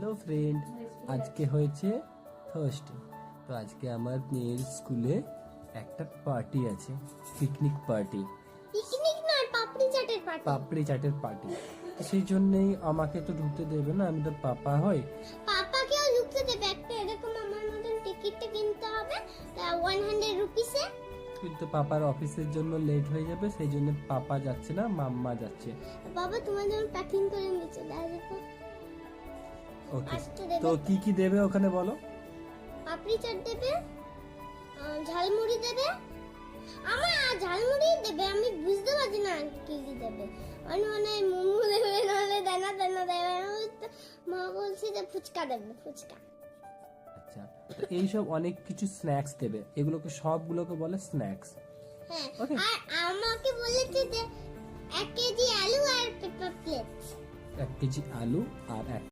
Hello friend, আজকে হয়েছে Thursday. তো আজকে আমার মেয়ের স্কুলে একটা পার্টি আছে, পিকনিক পার্টি। পিকনিক নয়, পাপড়ি চাটের পার্টি। পাপড়ি চাটের পার্টি। তো সেই জন্যই আমাকে তো ঢুকতে দেবে না, আমি তো পাপা হই। পাপাকেও ঢুকতে দেবে, একটা এরকম আমার মতন টিকিটটা কিনতে হবে 100 রুপিসে। কিন্তু পাপার অফিসের জন্য লেট হয়ে যাবে, সেই জন্য পাপা যাচ্ছে না, মাম্মা যাচ্ছে। বাবা তোমার জন্য প্যাকিং করে নিয়ে চলে আসবো। ওকে, আজকে দেবে তো কি কি দেবে ওখানে বলো? পাপড়ি চাট দেবে, ঝালমুড়ি দেবে। আমার ঝালমুড়ি দেবে, আমি বুঝতে পারছি না কি কি দেবে। মানে মোমো দেবে, নাহলে দানা দানা দেবে। মা বলছে যে ফুচকা দেবে, ফুচকা। আচ্ছা, তো এইসব অনেক কিছু স্ন্যাক্স দেবে, এগুলোকে সবগুলোকে বলে স্ন্যাক্স। হ্যাঁ, Okay. আর আমাকে বলেছে যে 1 কেজি আলু আর পেপার প্লেট। 1 কেজি আলু আর 1